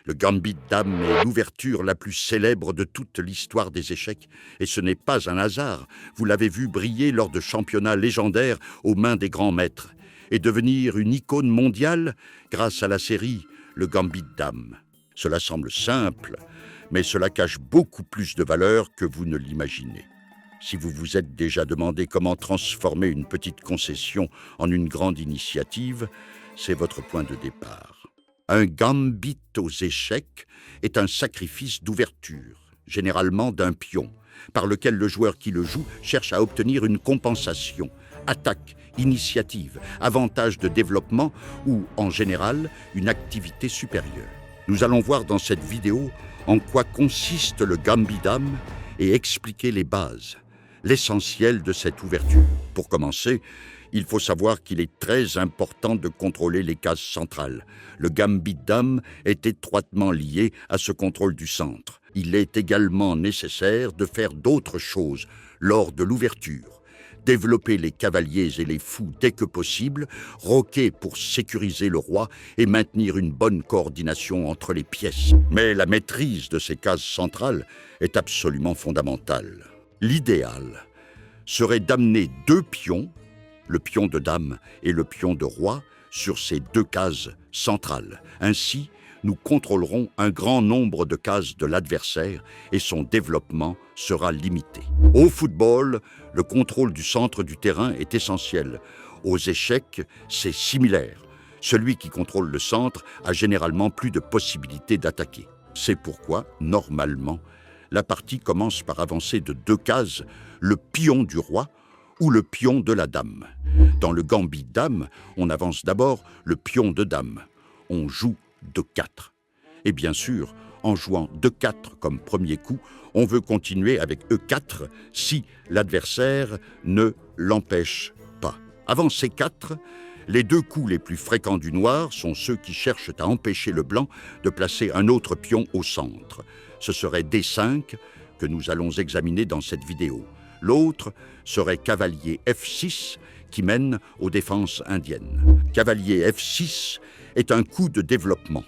Le gambit dame est l'ouverture la plus célèbre de toute l'histoire des échecs, et ce n'est pas un hasard. Vous l'avez vu briller lors de championnats légendaires aux mains des grands maîtres, et devenir une icône mondiale grâce à la série Le Gambit dame. Cela semble simple, mais cela cache beaucoup plus de valeur que vous ne l'imaginez. Si vous vous êtes déjà demandé comment transformer une petite concession en une grande initiative, c'est votre point de départ. Un gambit aux échecs est un sacrifice d'ouverture, généralement d'un pion, par lequel le joueur qui le joue cherche à obtenir une compensation, attaque, initiative, avantage de développement ou, en général, une activité supérieure. Nous allons voir dans cette vidéo en quoi consiste le gambit dame et expliquer les bases, l'essentiel de cette ouverture. Pour commencer, il faut savoir qu'il est très important de contrôler les cases centrales. Le gambit dame est étroitement lié à ce contrôle du centre. Il est également nécessaire de faire d'autres choses lors de l'ouverture. Développer les cavaliers et les fous dès que possible, roquer pour sécuriser le roi et maintenir une bonne coordination entre les pièces. Mais la maîtrise de ces cases centrales est absolument fondamentale. L'idéal serait d'amener 2 pions, le pion de dame et le pion de roi, sur ces 2 cases centrales. Ainsi, nous contrôlerons un grand nombre de cases de l'adversaire et son développement sera limité. Au football, le contrôle du centre du terrain est essentiel. Aux échecs, c'est similaire. Celui qui contrôle le centre a généralement plus de possibilités d'attaquer. C'est pourquoi, normalement, la partie commence par avancer de 2 cases, le pion du roi ou le pion de la dame. Dans le gambit dame, on avance d'abord le pion de dame. On joue de 4. Et bien sûr, en jouant de 4 comme premier coup, on veut continuer avec E4 si l'adversaire ne l'empêche pas. Avant ces 4, les 2 coups les plus fréquents du noir sont ceux qui cherchent à empêcher le blanc de placer un autre pion au centre. Ce serait D5 que nous allons examiner dans cette vidéo. L'autre serait cavalier F6 qui mène aux défenses indiennes. Cavalier F6 est un coup de développement.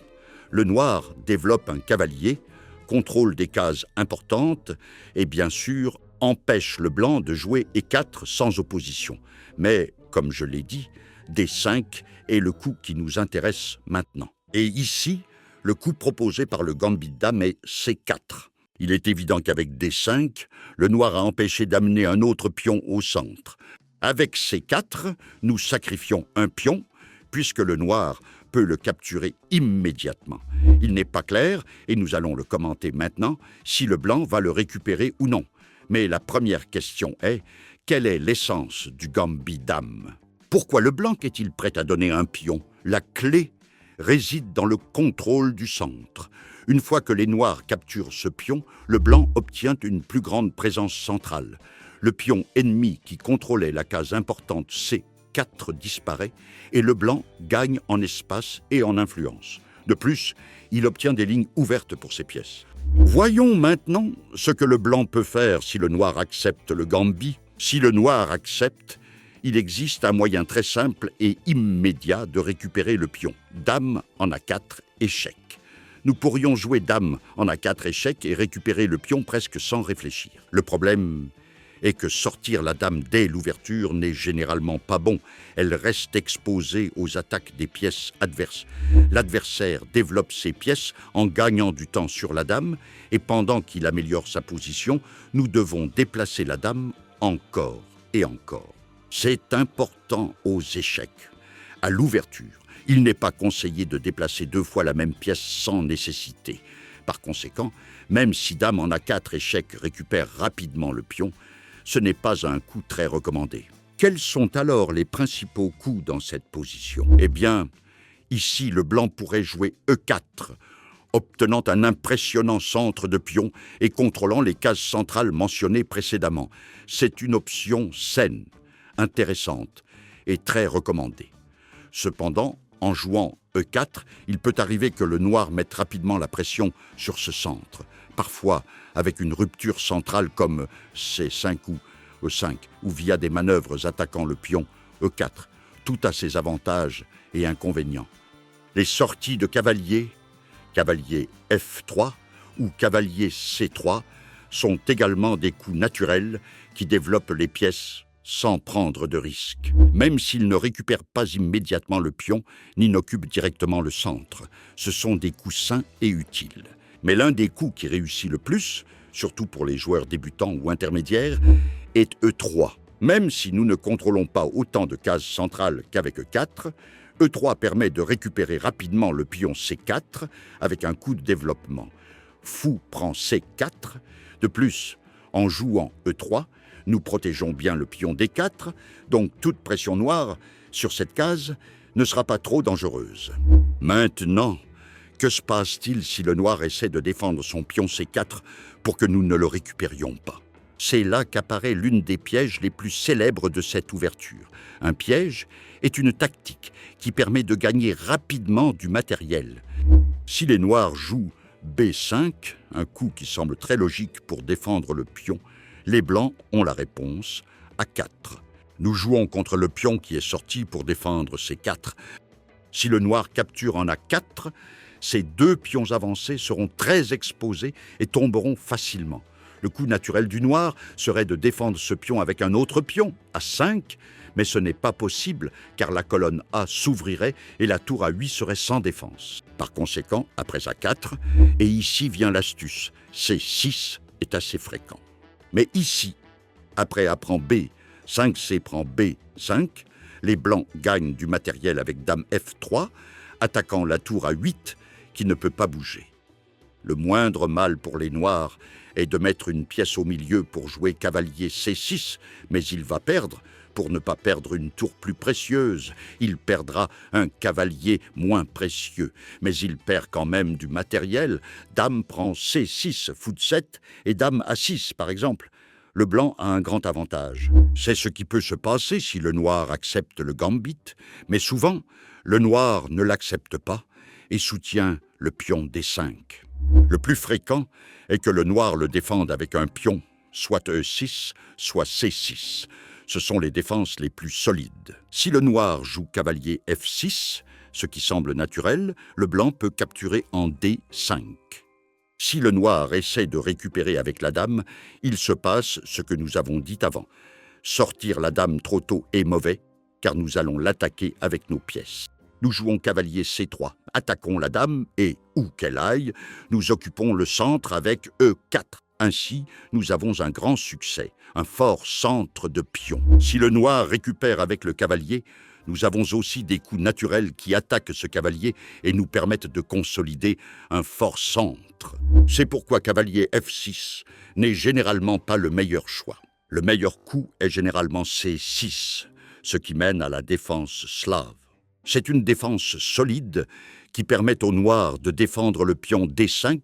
Le noir développe un cavalier, contrôle des cases importantes et bien sûr empêche le blanc de jouer E4 sans opposition. Mais, comme je l'ai dit, D5 est le coup qui nous intéresse maintenant. Et ici, le coup proposé par le gambit dame est C4. Il est évident qu'avec D5, le noir a empêché d'amener un autre pion au centre. Avec C4, nous sacrifions un pion, puisque le noir peut le capturer immédiatement. Il n'est pas clair, et nous allons le commenter maintenant, si le blanc va le récupérer ou non. Mais la première question est, quelle est l'essence du gambit dame? Pourquoi le blanc est-il prêt à donner un pion? La clé réside dans le contrôle du centre. Une fois que les noirs capturent ce pion, le blanc obtient une plus grande présence centrale. Le pion ennemi qui contrôlait la case importante C4 disparaît et le blanc gagne en espace et en influence. De plus, il obtient des lignes ouvertes pour ses pièces. Voyons maintenant ce que le blanc peut faire si le noir accepte le gambit. Si le noir accepte, il existe un moyen très simple et immédiat de récupérer le pion. Dame en A4, échec. Nous pourrions jouer dame en A4 échec et récupérer le pion presque sans réfléchir. Le problème est que sortir la dame dès l'ouverture n'est généralement pas bon. Elle reste exposée aux attaques des pièces adverses. L'adversaire développe ses pièces en gagnant du temps sur la dame et pendant qu'il améliore sa position, nous devons déplacer la dame encore et encore. C'est important aux échecs. À l'ouverture, il n'est pas conseillé de déplacer 2 fois la même pièce sans nécessité. Par conséquent, même si dame en A4 échec récupère rapidement le pion, ce n'est pas un coup très recommandé. Quels sont alors les principaux coups dans cette position? Eh bien, ici, le blanc pourrait jouer E4, obtenant un impressionnant centre de pions et contrôlant les cases centrales mentionnées précédemment. C'est une option saine, intéressante et très recommandée. Cependant, en jouant E4, il peut arriver que le noir mette rapidement la pression sur ce centre, parfois avec une rupture centrale comme C5 ou E5, ou via des manœuvres attaquant le pion E4. Tout a ses avantages et inconvénients. Les sorties de cavalier Cavalier F3 ou cavalier C3 sont également des coups naturels qui développent les pièces sans prendre de risque, même s'ils ne récupèrent pas immédiatement le pion ni n'occupent directement le centre. Ce sont des coups sains et utiles. Mais l'un des coups qui réussit le plus, surtout pour les joueurs débutants ou intermédiaires, est E3. Même si nous ne contrôlons pas autant de cases centrales qu'avec E4, E3 permet de récupérer rapidement le pion C4 avec un coup de développement. Fou prend C4. De plus, en jouant E3, nous protégeons bien le pion D4, donc toute pression noire sur cette case ne sera pas trop dangereuse. Maintenant, que se passe-t-il si le noir essaie de défendre son pion C4 pour que nous ne le récupérions pas? C'est là qu'apparaît l'une des pièges les plus célèbres de cette ouverture. Un piège est une tactique qui permet de gagner rapidement du matériel. Si les noirs jouent B5, un coup qui semble très logique pour défendre le pion, les blancs ont la réponse A4. Nous jouons contre le pion qui est sorti pour défendre C4. Si le noir capture en A4, ces deux pions avancés seront très exposés et tomberont facilement. Le coup naturel du noir serait de défendre ce pion avec un autre pion, A5, mais ce n'est pas possible car la colonne A s'ouvrirait et la tour A8 serait sans défense. Par conséquent, après A4, et ici vient l'astuce, C6 est assez fréquent. Mais ici, après A prend B, 5C prend B5, les blancs gagnent du matériel avec dame F3, attaquant la tour A8 qui ne peut pas bouger. Le moindre mal pour les noirs est de mettre une pièce au milieu pour jouer cavalier C6, mais il va perdre. Pour ne pas perdre une tour plus précieuse, il perdra un cavalier moins précieux. Mais il perd quand même du matériel. Dame prend C6, fou de 7, et dame A6, par exemple. Le blanc a un grand avantage. C'est ce qui peut se passer si le noir accepte le gambit, mais souvent, le noir ne l'accepte pas et soutient le pion D5. Le plus fréquent est que le noir le défende avec un pion, soit E6, soit C6. Ce sont les défenses les plus solides. Si le noir joue cavalier F6, ce qui semble naturel, le blanc peut capturer en D5. Si le noir essaie de récupérer avec la dame, il se passe ce que nous avons dit avant. Sortir la dame trop tôt est mauvais, car nous allons l'attaquer avec nos pièces. Nous jouons cavalier C3, attaquons la dame et, où qu'elle aille, nous occupons le centre avec E4. Ainsi, nous avons un grand succès, un fort centre de pions. Si le noir récupère avec le cavalier, nous avons aussi des coups naturels qui attaquent ce cavalier et nous permettent de consolider un fort centre. C'est pourquoi cavalier F6 n'est généralement pas le meilleur choix. Le meilleur coup est généralement C6, ce qui mène à la défense slave. C'est une défense solide qui permet au noir de défendre le pion D5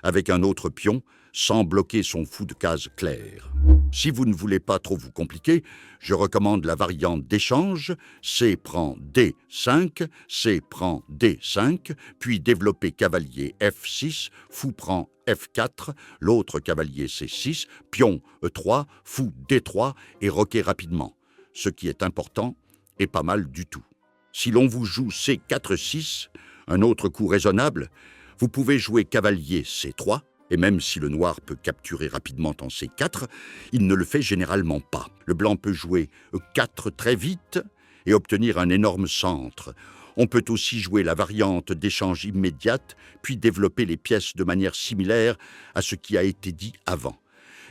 avec un autre pion sans bloquer son fou de case claire. Si vous ne voulez pas trop vous compliquer, je recommande la variante d'échange, C prend D5, C prend D5, puis développer cavalier F6, fou prend F4, l'autre cavalier C6, pion E3, fou D3 et roquer rapidement. Ce qui est important et pas mal du tout. Si l'on vous joue C4-6, un autre coup raisonnable, vous pouvez jouer cavalier C3, et même si le noir peut capturer rapidement en C4, il ne le fait généralement pas. Le blanc peut jouer E4 très vite et obtenir un énorme centre. On peut aussi jouer la variante d'échange immédiate, puis développer les pièces de manière similaire à ce qui a été dit avant.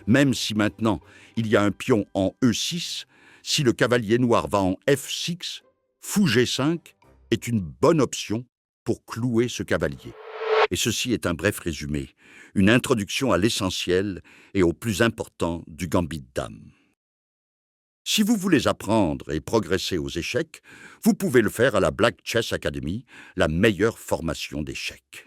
Même si maintenant il y a un pion en E6, si le cavalier noir va en F6, fou G5 est une bonne option pour clouer ce cavalier. Et ceci est un bref résumé, une introduction à l'essentiel et au plus important du gambit dame. Si vous voulez apprendre et progresser aux échecs, vous pouvez le faire à la Black Chess Academy, la meilleure formation d'échecs.